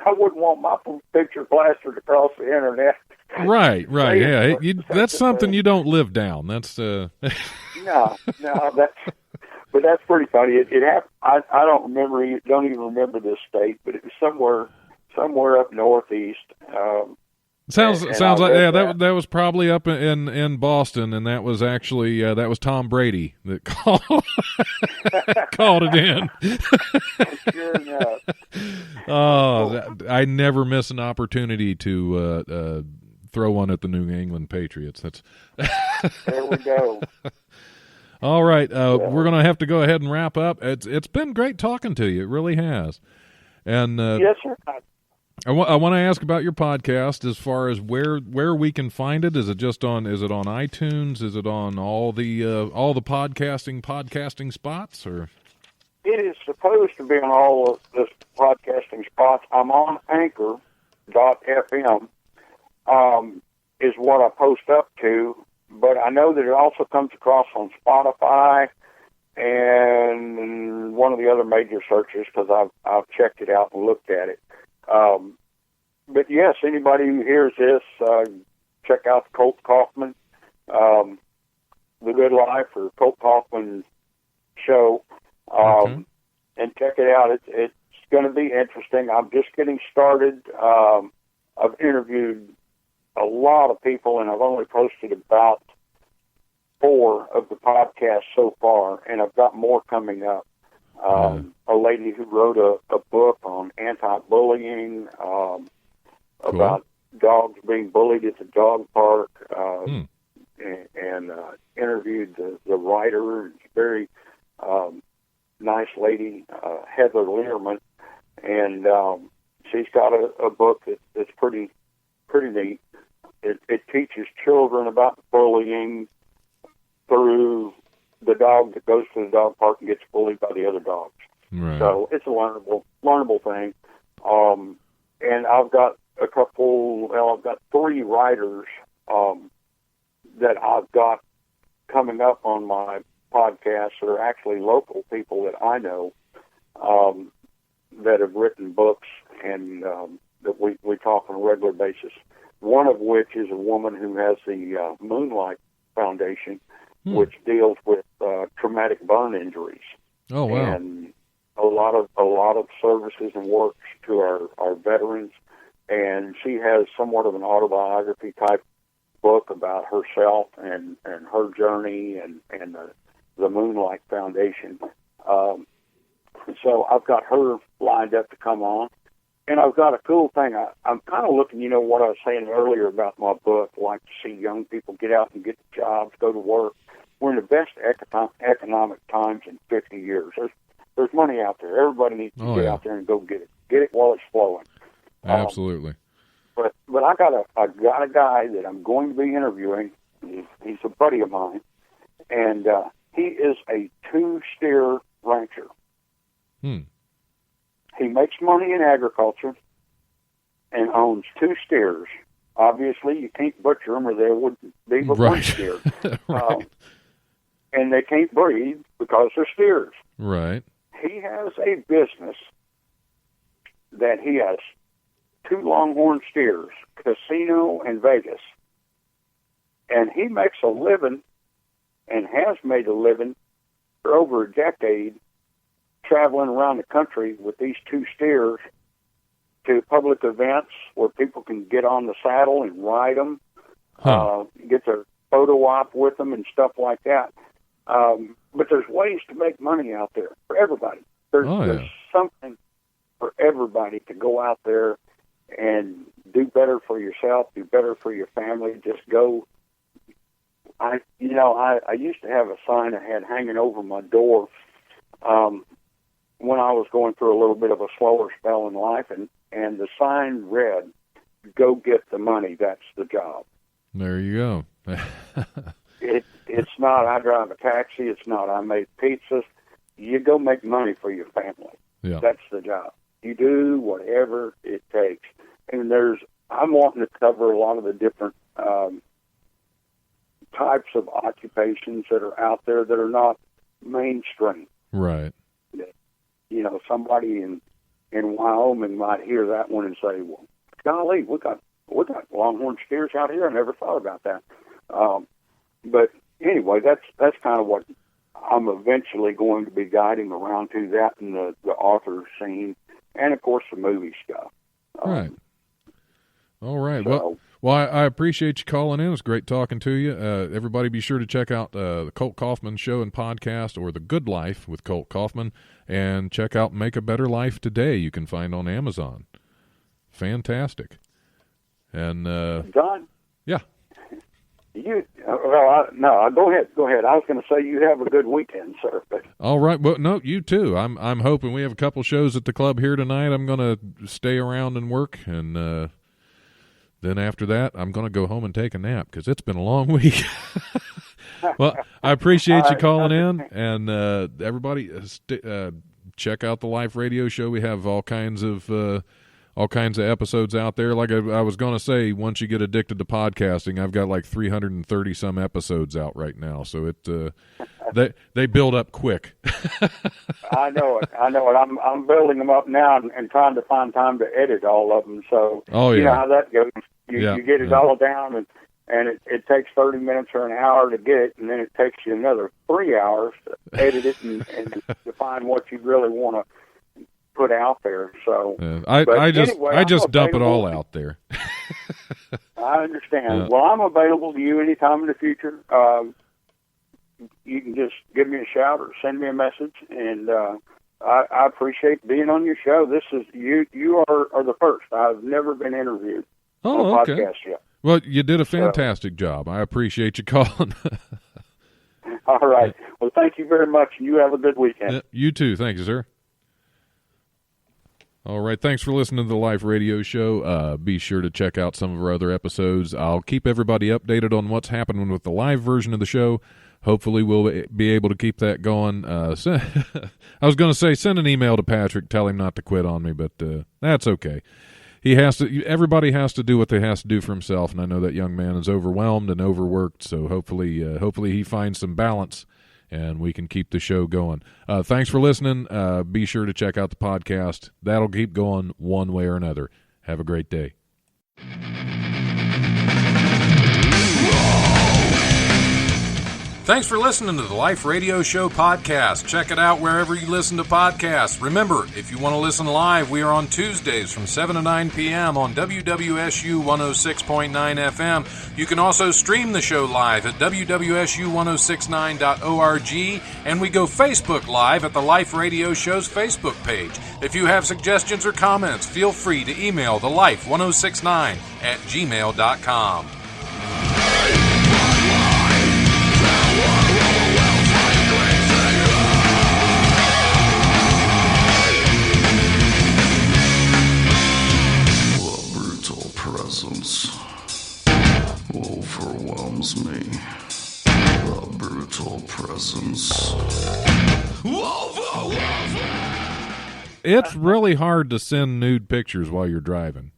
I wouldn't want my picture plastered across the internet. Right, yeah. That's something you don't live down. That's. No, but that's pretty funny. It happened. I don't even remember this state, but it was somewhere up northeast. Sounds like that was probably up in Boston, and that was actually that was Tom Brady that called it in. Sure enough. I never miss an opportunity to throw one at the New England Patriots. That's there we go. All right, we're going to have to go ahead and wrap up. It's been great talking to you. It really has. And yes, sir. I want to ask about your podcast as far as where we can find it. Is it on iTunes? Is it on all the podcasting spots, or? It is supposed to be on all of the podcasting spots. I'm on Anchor.fm, is what I post up to, but I know that it also comes across on Spotify and one of the other major searches because I've checked it out and looked at it. But yes, anybody who hears this, check out Colt Kaufman, The Good Life or Colt Kaufman Show, and check it out. It's going to be interesting. I'm just getting started. I've interviewed a lot of people, and I've only posted about 4 of the podcast so far, and I've got more coming up. A lady who wrote a book on anti-bullying, about dogs being bullied at the dog park, and interviewed the writer. It's a very nice lady, Heather Learman, and she's got a book that's pretty neat. It teaches children about bullying through the dog that goes to the dog park and gets bullied by the other dogs. Right. So it's a learnable thing. And I've got I've got 3 writers that I've got coming up on my podcast that are actually local people that I know that have written books and that we talk on a regular basis. One of which is a woman who has the Moonlight Foundation, which deals with traumatic burn injuries. Oh, wow. And a lot of services and works to our veterans. And she has somewhat of an autobiography type book about herself and her journey and the Moonlight Foundation. So I've got her lined up to come on. And I've got a cool thing. I'm kind of looking, what I was saying earlier about my book, like to see young people get out and get jobs, go to work. We're in the best economic times in 50 years. There's money out there. Everybody needs to get out there and go get it. Get it while it's flowing. Absolutely. But I got a guy that I'm going to be interviewing. He's a buddy of mine, and he is a 2-steer rancher. He makes money in agriculture and owns 2 steers. Obviously, you can't butcher them or they wouldn't be but 1 steer. Right. And they can't breed because they're steers. Right. He has a business that he has 2 longhorn steers, casino and Vegas. And he makes a living and has made a living for over a decade traveling around the country with these 2 steers to public events where people can get on the saddle and ride them, get their photo op with them and stuff like that. But there's ways to make money out there for everybody. There's something for everybody to go out there and do better for yourself, do better for your family. Just go. I used to have a sign I had hanging over my door when I was going through a little bit of a slower spell in life, and the sign read, "Go get the money, that's the job." There you go. It's not I drive a taxi, it's not I make pizzas. You go make money for your family. Yeah. That's the job. You do whatever it takes. And I'm wanting to cover a lot of the different types of occupations that are out there that are not mainstream. Right. Somebody in Wyoming might hear that one and say, "Well, golly, we got longhorn steers out here. I never thought about that." But anyway, that's kind of what I'm eventually going to be guiding around to, that and the author scene, and of course the movie stuff. Right. All right. Well, I appreciate you calling in. It's great talking to you. Everybody be sure to check out the Colt Kaufman Show and Podcast, or The Good Life with Colt Kaufman, and check out Make a Better Life Today. You can find on Amazon. Fantastic. And Don? Yeah. Go ahead. Go ahead. I was going to say you have a good weekend, sir. But all right. Well, no, you too. I'm hoping we have a couple shows at the club here tonight. I'm going to stay around and work, and then after that, I'm going to go home and take a nap because it's been a long week. Well, I appreciate you calling in, and everybody check out the Life Radio Show. We have all kinds of episodes out there. Like I was going to say, once you get addicted to podcasting, I've got like 330 some episodes out right now. So they build up quick. I know it. I'm building them up now and trying to find time to edit all of them. So you know how that goes. You get it all down, and it takes 30 minutes or an hour to get it, and then it takes you another 3 hours to edit it and define what you really want to put out there. So I just dump it all out there. I understand. Well, I'm available to you anytime in the future. you can just give me a shout or send me a message, and I appreciate being on your show. This is you are the first. I've never been interviewed on a podcast yet. Well, you did a fantastic job. I appreciate you calling. All right. Well, thank you very much, and you have a good weekend. You too. Thank you, sir. All right. Thanks for listening to the Life Radio Show. Be sure to check out some of our other episodes. I'll keep everybody updated on what's happening with the live version of the show. Hopefully we'll be able to keep that going. I was going to say send an email to Patrick, tell him not to quit on me, but that's okay. Everybody has to do what they has to do for himself, and I know that young man is overwhelmed and overworked, so hopefully he finds some balance and we can keep the show going. Thanks for listening. Be sure to check out the podcast. That'll keep going one way or another. Have a great day. Thanks for listening to the Life Radio Show podcast. Check it out wherever you listen to podcasts. Remember, if you want to listen live, we are on Tuesdays from 7 to 9 p.m. on WWSU 106.9 FM. You can also stream the show live at WWSU1069.org, and we go Facebook Live at the Life Radio Show's Facebook page. If you have suggestions or comments, feel free to email thelife1069@gmail.com. Presence overwhelms me. The brutal presence overwhelms me. It's really hard to send nude pictures while you're driving.